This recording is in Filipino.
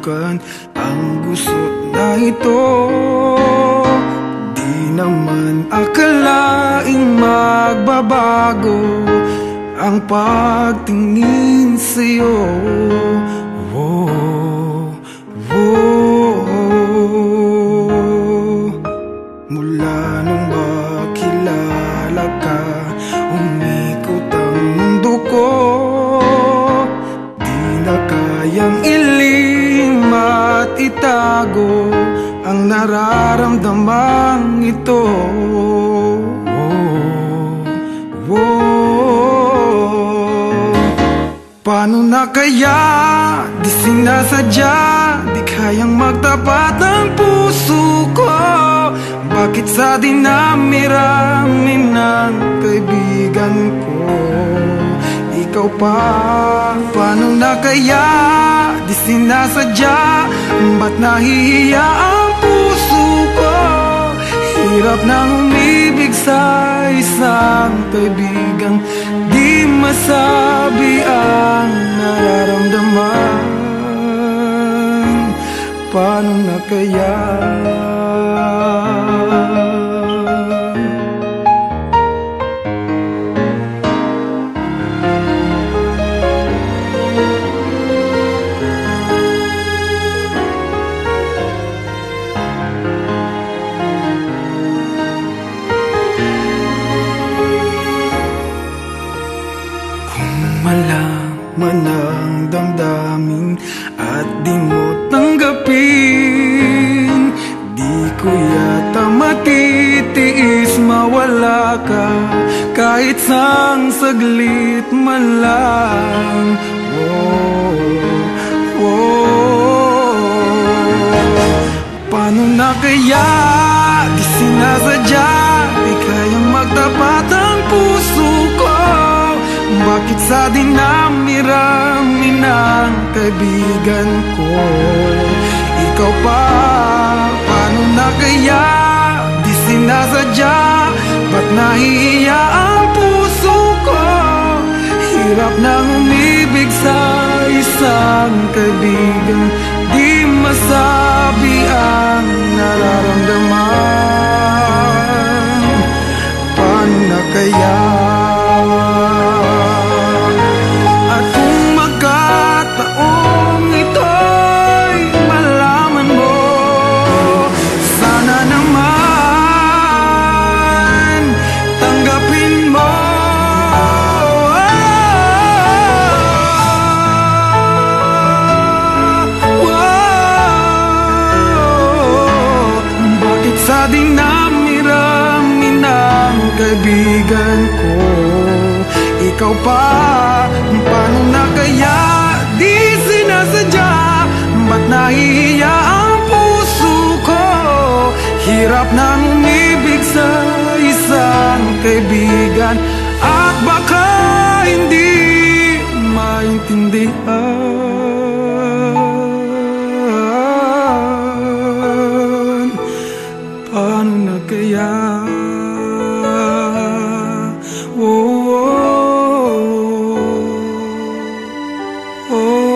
subukan ang gusto na ito. Di naman akalaing magbabago ang pagtingin sa'yo. Oh, oh. Mula nung makilala ka, umikot ang mundo ko. Di na kayang ilihim at itago ang nararamdamang ito. Oh, oh. Paano na kaya? Di sinasadya, di kayang magtapat ang puso ko. Bakit sa dinami-rami ng kaibigan ko, ikaw pa? Paano na kaya? Di sinasadya, ba't nahihiya ang puso ko? Hirap nang umibig sa isang kaibigang di masabi ang nararamdaman. Paano na kaya? Malaman ang damdamin at di mo tanggapin, di ko yata matitiis mawala ka kahit sang saglit man lang. Oh, oh. Paano na kaya? Di sinasadya, di kayang magtapat ang puso ko. Bakit sa dinami-rami ng kaibigan ko, ikaw pa? Paano na kaya? Di sinasadya, ba't nahihiya ang puso ko? Hirap nang umibig sa isang kaibigan di masabi ang nararamdaman. Paano na kaya? Sa dinami-rami ng kaibigan ko, ikaw pa? Paano na kaya? Di sinasadya, ba't nahihiya ang puso ko? Hirap nang umibig sa isang kaibigan at baka hindi maintindihan. Paano na kaya? Oh, oh, oh.